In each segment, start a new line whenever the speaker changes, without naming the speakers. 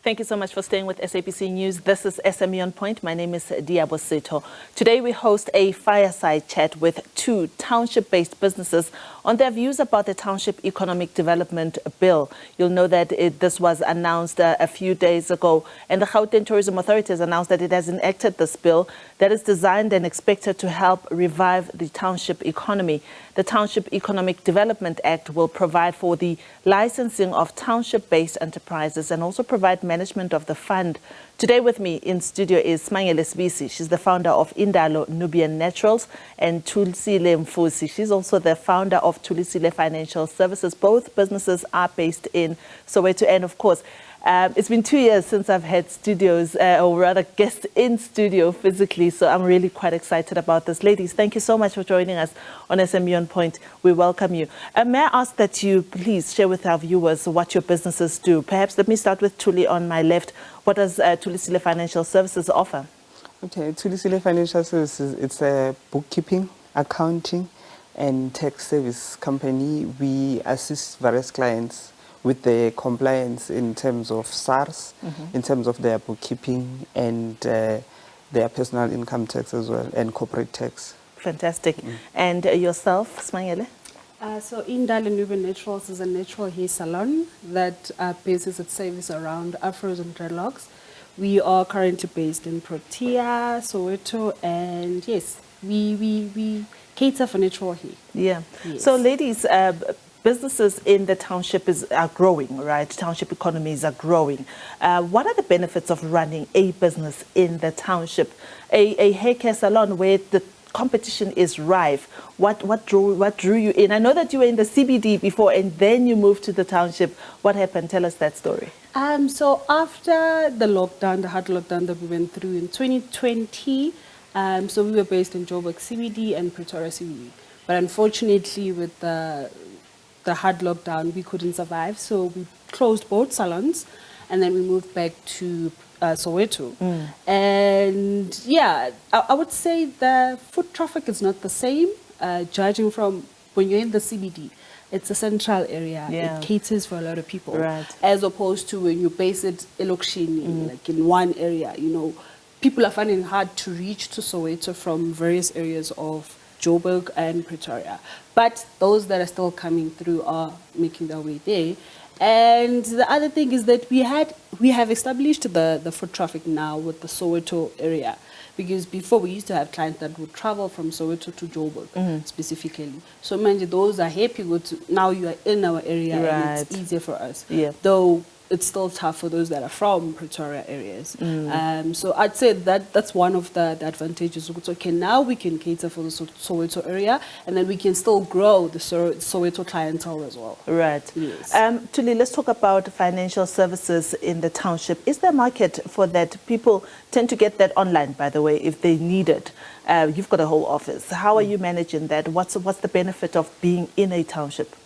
Thank you so much for staying with SABC News. This is SME on Point. My name is Diabo Seto. Today we host a fireside chat with two township-based businesses on their views about the Township Economic Development Bill. You'll know that this was announced a few days ago, and the Gauteng Tourism Authority has announced that it has enacted this bill that is designed and expected to help revive the township economy. The Township Economic Development Act will provide for the licensing of township-based enterprises and also provide management of the fund. Today with me in studio is Smangele Sibisi. She's the founder of Indalo, Nubian Naturals, and Thulisile Mfusi. She's also the founder of Thulisile Financial Services. Both businesses are based in Soweto, and of course, it's been 2 years since I've had studios, or rather guests in studio physically, so I'm really quite excited about this. Ladies, thank you so much for joining us on SME on Point. We welcome you. May I ask that you please share with our viewers what your businesses do? Perhaps let me start with Thuli on my left. What does Thulisile Financial Services offer?
Okay, Thulisile Financial Services, it's a bookkeeping, accounting, and tax service company. We assist various clients with the compliance in terms of SARS, in terms of their bookkeeping and their personal income tax as well, and corporate tax.
Fantastic. And yourself, Smangele?
So Indalo Nubian Naturals is a natural hair salon that bases its service around afros and dreadlocks. We are currently based in Protea, Soweto, and yes, we cater for natural hair.
Yeah.
Yes.
So ladies, businesses in the township are growing, right? Township economies are growing. What are the benefits of running a business in the township? A hair care salon where the competition is rife. What drew you in? I know that you were in the CBD before and then you moved to the township. What happened? Tell us that story.
So after the lockdown, the hard lockdown that we went through in 2020, so we were based in Joburg CBD and Pretoria CBD. But unfortunately with the hard lockdown, we couldn't survive. So we closed both salons and then we moved back to Soweto. And yeah, I would say the foot traffic is not the same, judging from when you're in the CBD. It's a central area.
Yeah.
It caters for a lot of people.
Right.
As opposed to when you base it in like in one area, you know, people are finding it hard to reach to Soweto from various areas of Joburg and Pretoria. But those that are still coming through are making their way there. And the other thing is that we have established the foot traffic now with the Soweto area. Because before we used to have clients that would travel from Soweto to Joburg specifically. So mind those are happy with now you are in our area and it's easier for us.
Yeah.
Though it's still tough for those that are from Pretoria areas. So I'd say that's one of the advantages. Okay, now we can cater for the Soweto area, and then we can still grow the Soweto clientele as well.
Right.
Yes.
Tuli, let's talk about financial services in the township. Is there a market for that? People tend to get that online, by the way, if they need it. You've got a whole office. How are you managing that? What's the benefit of being in a township?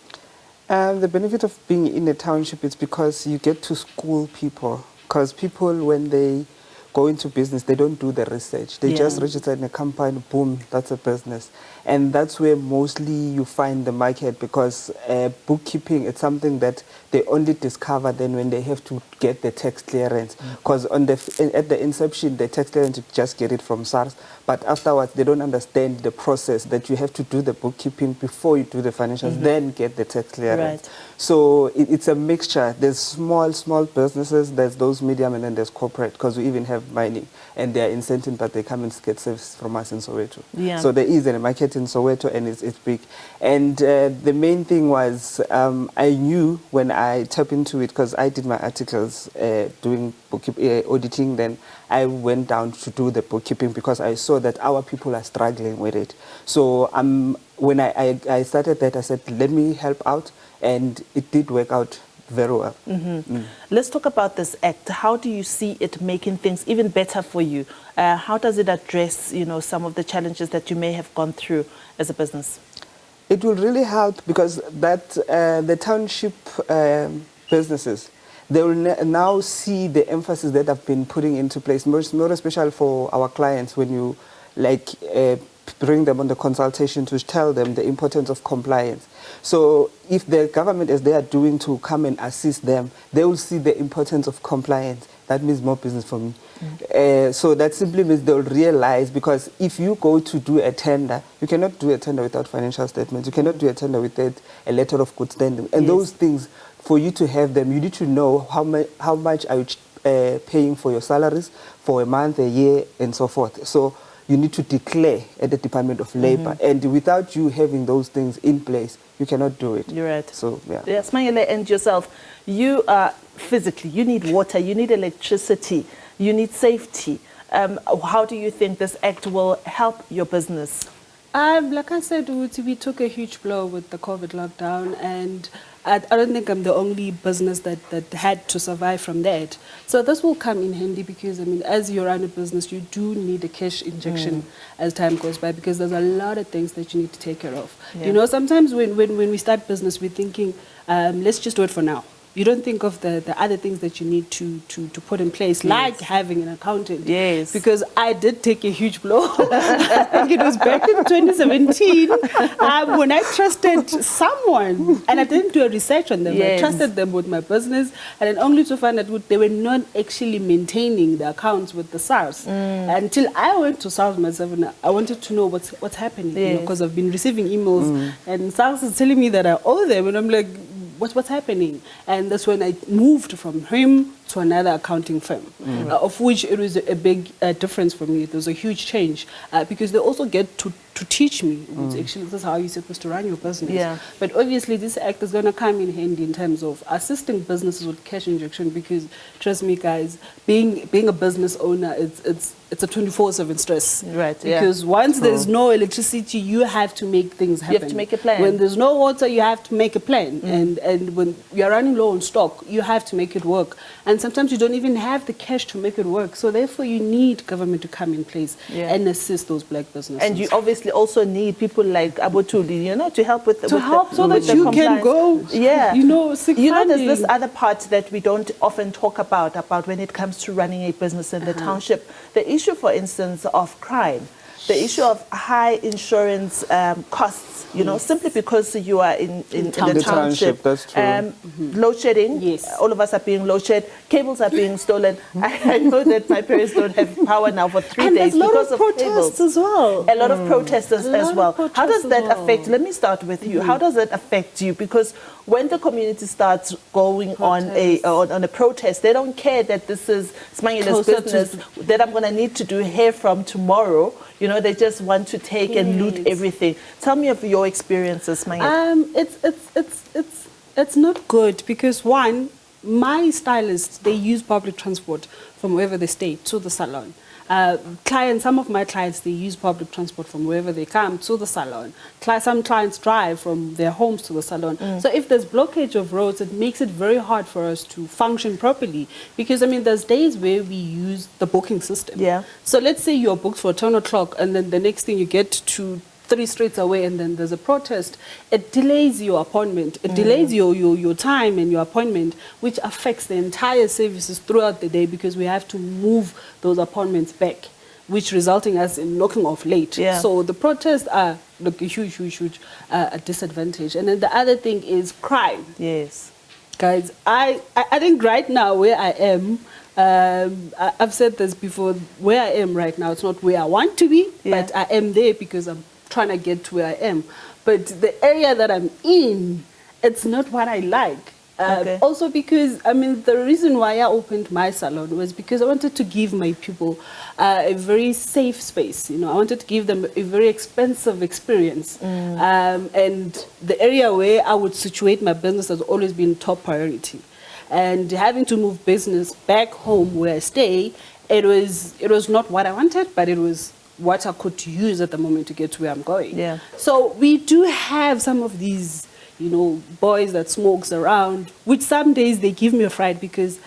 The benefit of being in a township is because you get to school people. Because people, when they go into business, they don't do the research. They just register in a company, boom, that's a business. And that's where mostly you find the market, because bookkeeping, it's something that they only discover then when they have to get the tax clearance. Because at the inception, the tax clearance, you just get it from SARS. But afterwards, they don't understand the process that you have to do the bookkeeping before you do the financials, then get the tax clearance.
Right.
So it's a mixture. There's small businesses, there's those medium, and then there's corporate, because we even have mining. And they are incentive that they come and get services from us in Soweto. Yeah. So there is a market in Soweto, and it's big. And the main thing was I knew when I tapped into it, because I did my articles doing bookkeeping, auditing, then I went down to do the bookkeeping because I saw that our people are struggling with it. So when I started that, I said, let me help out, and it did work out very well.
Let's talk about this act. How do you see it making things even better for you? How does it address, some of the challenges that you may have gone through as a business?
It will really help, because the township businesses, they will now see the emphasis that I've been putting into place, more especially for our clients. When you bring them on the consultation to tell them the importance of compliance. So if the government, as they are doing, to come and assist them, they will see the importance of compliance. That means more business for me. So that simply means they'll realize, because if you go to do a tender, you cannot do a tender without financial statements. You cannot do a tender without a letter of good standing. And those things, for you to have them, you need to know how much are you paying for your salaries for a month, a year, and so forth. So you need to declare at the Department of Labor. And without you having those things in place, you cannot do it.
You're right.
So, yeah.
Smangele, and yourself, you are physically, you need water, you need electricity, you need safety. How do you think this act will help your business?
Like I said, we took a huge blow with the COVID lockdown, and I don't think I'm the only business that had to survive from that. So this will come in handy because, I mean, as you run a business, you do need a cash injection as time goes by, because there's a lot of things that you need to take care of.
Yeah.
You know, sometimes when we start business, we're thinking, let's just do it for now. You don't think of the other things that you need to put in place, like having an accountant.
Yes.
Because I did take a huge blow. I think it was back in 2017 when I trusted someone, and I didn't do a research on them.
Yes.
I trusted them with my business, and then only to find out they were not actually maintaining the accounts with the SARS. Until I went to SARS myself, and I wanted to know what's happening, because I've been receiving emails, and SARS is telling me that I owe them, and I'm like, what's happening? And that's when I moved from him to another accounting firm, of which it was a big difference for me. There was a huge change because they also get to teach me, actually, this is how you're supposed to run your business.
Yeah. But
obviously, this act is going to come in handy in terms of assisting businesses with cash injection, because trust me, guys, being a business owner, it's a 24/7 stress.
Right.
Because once there's no electricity, you have to make things happen.
You have to make a plan.
When there's no water, you have to make a plan. And when you're running low on stock, you have to make it work. And sometimes you don't even have the cash to make it work. So therefore, you need government to come in place and assist those black businesses.
And you obviously also need people like Abotuli, to help with
so that you
compliance.
can go, seek funding.
There's this other part that we don't often talk about when it comes to running a business in the township. The issue, for instance, of crime, the issue of high insurance costs, simply because you are in the township.
That's true.
Load shedding, all of us are being load shed, cables are being stolen. I know that my parents don't have power now for 3 days because of cables.
As well.
A lot of protesters as well. How does that affect, let me start with you, how does that affect you? Because when the community starts going on a protest, they don't care that this is Smangele's business, that I'm going to need to do hair from tomorrow. They just want to take and loot everything. Tell me of your experiences, Smangele.
It's not good because, one, my stylists, they use public transport from wherever they stay to the salon. Some of my clients, they use public transport from wherever they come to the salon. Some clients drive from their homes to the salon. So if there's blockage of roads, it makes it very hard for us to function properly. Because, there's days where we use the booking system.
Yeah.
So let's say you're booked for 10 o'clock, and then the next thing you get to 3 streets away, and then there's a protest. It delays your appointment. It delays your time and your appointment, which affects the entire services throughout the day, because we have to move those appointments back, which resulting us in knocking off late.
Yeah.
So the protests are a huge disadvantage. And then the other thing is crime.
Yes.
Guys, I think right now where I am, I've said this before, where I am right now, it's not where I want to be, but I am there because I'm trying to get to where I am. But the area that I'm in, it's not what I like. Also because, the reason why I opened my salon was because I wanted to give my people a very safe space. I wanted to give them a very expensive experience. And the area where I would situate my business has always been top priority. And having to move business back home where I stay, it was not what I wanted, but it was what I could use at the moment to get to where I'm going.
Yeah.
So we do have some of these, boys that smokes around, which some days they give me a fright because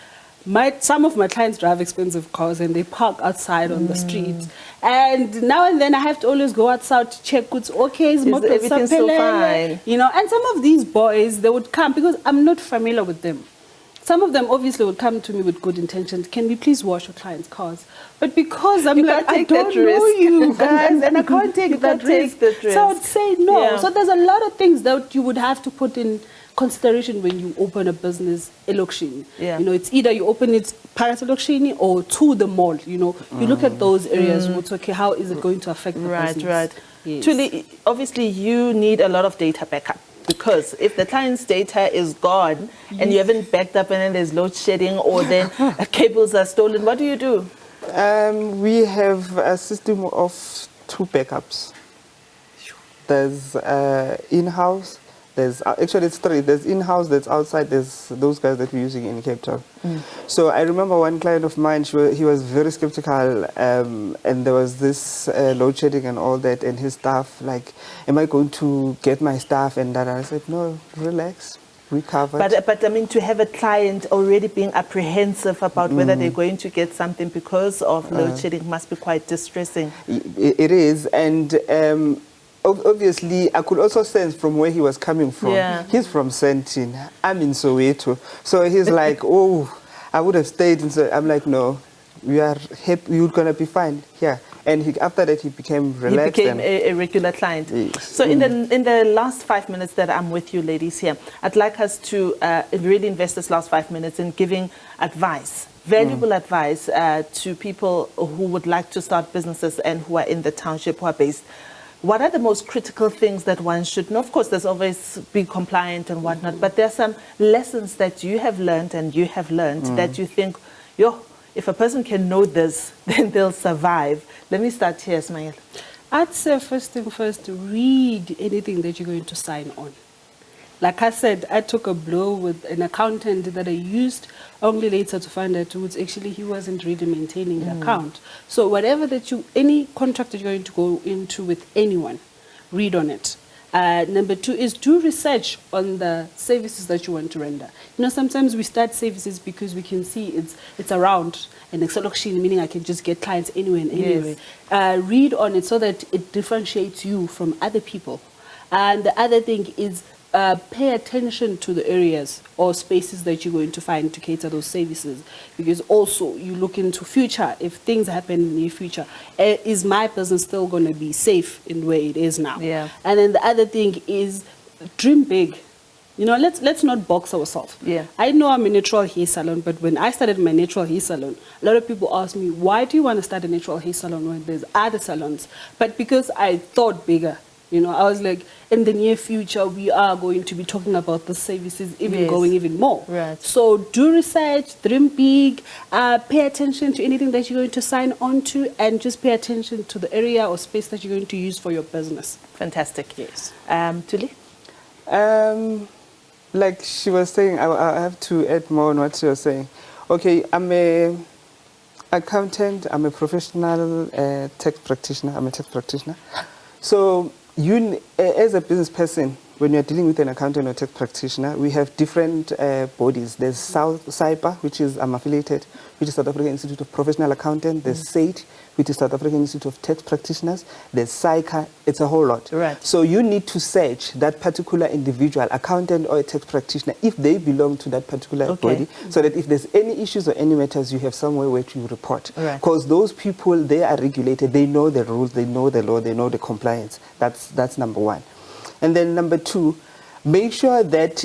some of my clients drive expensive cars and they park outside on the streets. And now and then I have to always go outside to check what's okay, is
everything still fine?
And some of these boys, they would come because I'm not familiar with them. Some of them obviously would come to me with good intentions. Can we please wash your clients' cars? But because I'm like, I don't know you guys, and I can't take that risk. So I would say no.
Yeah.
So there's a lot of things that you would have to put in consideration when you open a business elokishini.
Yeah.
You know, it's either you open it phakathi elokishini or to the mall. You know, you look at those areas. Okay, how is it going to affect the business?
Right.
Yes.
Thuli, obviously you need a lot of data backup, because if the client's data is gone and you haven't backed up and then there's load shedding or then cables are stolen, what do you do?
We have a system of 2 backups. There's in-house. There's actually it's 3. There's in-house, there's outside, there's those guys that we're using in Cape Town. So I remember one client of mine, he was very skeptical, and there was this load shedding and all that, and his staff, like, am I going to get my staff and that? I said, no, relax, we covered.
But I mean, to have a client already being apprehensive about whether they're going to get something because of load shedding must be quite distressing.
It is, and obviously, I could also sense from where he was coming from.
Yeah.
He's from Sentin. I'm in Soweto. So he's like, oh, I would have stayed. And so I'm like, no, we are happy. You're going to be fine here. And after that, he became relaxed.
He became a regular client.
Yes.
So in the last 5 minutes that I'm with you ladies here, I'd like us to really invest this last 5 minutes in giving advice, valuable advice to people who would like to start businesses and who are in the township, who are based. What are the most critical things that one should know? Of course, there's always be compliant and whatnot, but there are some lessons that you have learned and you have learned that you think, if a person can know this, then they'll survive. Let me start here, Smangele.
I'd say first thing first, read anything that you're going to sign on. Like I said, I took a blow with an accountant that I used only later to find out actually he wasn't really maintaining the account. So whatever any contract that you're going to go into with anyone, read on it. Number 2 is do research on the services that you want to render. You know, sometimes we start services because we can see it's around, and it's auction, meaning I can just get clients anywhere and anywhere.
Yes.
Read on it so that it differentiates you from other people. And the other thing is pay attention to the areas or spaces that you're going to find to cater those services, because also you look into future. If things happen in the future, is my business still going to be safe in where it is now?
Yeah.
And then the other thing is dream big. You know, let's not box ourselves.
Yeah.
I know I'm a natural hair salon, but when I started my natural hair salon, a lot of people asked me, why do you want to start a natural hair salon when there's other salons? But because I thought bigger. You know, I was like, in the near future, we are going to be talking about the services going even more.
Right.
So do research, dream big, pay attention to anything that you're going to sign on to, and just pay attention to the area or space that you're going to use for your business.
Fantastic.
Yes.
Thuli?
Like she was saying, I have to add more on what she was saying. Okay, I'm a accountant, I'm a professional tax practitioner, I'm a tax practitioner. So you, as a business person, when you're dealing with an accountant or tax practitioner, we have different bodies. There's CYPA, which is I'm affiliated, which is South African Institute of Professional Accountant. There's SAIT, which is South African Institute of Tax Practitioners. There's SAICA. It's a whole lot.
Right.
So you need to search that particular individual, accountant or a tax practitioner, if they belong to that particular body, so that if there's any issues or any matters, you have somewhere where to report. Because those people, they are regulated. They know the rules. They know the law. They know the compliance. That's number 1. And then number 2, make sure that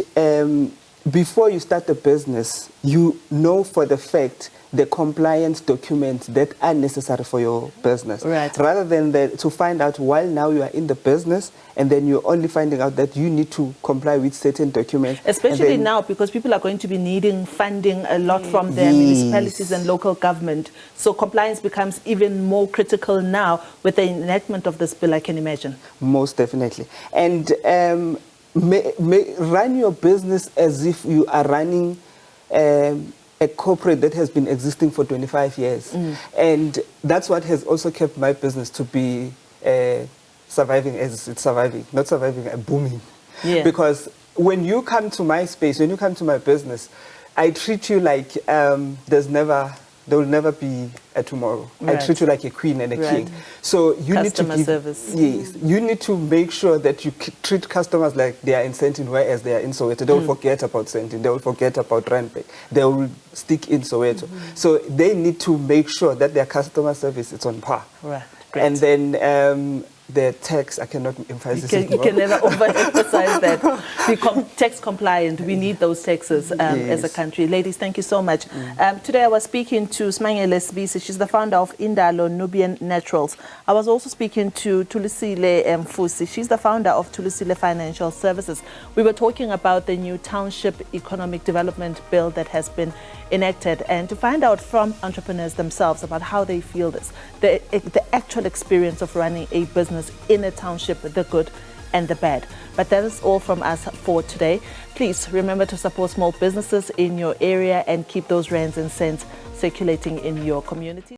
before you start the business, you know for the fact the compliance documents that are necessary for your business.
Right.
Rather than to find out while now you are in the business and then you're only finding out that you need to comply with certain documents.
Especially now, because people are going to be needing funding a lot from their municipalities and local government. So compliance becomes even more critical now with the enactment of this bill, I can imagine.
Most definitely. And run your business as if you are running a corporate that has been existing for 25 years. And that's what has also kept my business to be surviving as it's surviving, not surviving, booming.
Yeah.
Because when you come to my space, when you come to my business, I treat you like there's never there will never be a tomorrow.
Right.
I treat you like a queen and a king. So you
Customer
need to
service.
Yes, you need to make sure that you treat customers like they are in Sandton, whereas they are in Soweto. They will forget about Sandton. They will forget about Randburg. They will stick in Soweto. So they need to make sure that their customer service is on par.
Right. Great.
And then the tax, I cannot emphasize it
You
more.
can never overemphasize that. Be tax compliant. We need those taxes as a country. Ladies, thank you so much. Today I was speaking to Smangele Sibisi. She's the founder of Indalo Nubian Naturals. I was also speaking to Thulisile Mfusi. She's the founder of Thulisile Financial Services. We were talking about the new Township Economic Development Bill that has been enacted, and to find out from entrepreneurs themselves about how they feel this, the actual experience of running a business in a township, the good and the bad. But that is all from us for today. Please remember to support small businesses in your area and keep those rands and cents circulating in your community.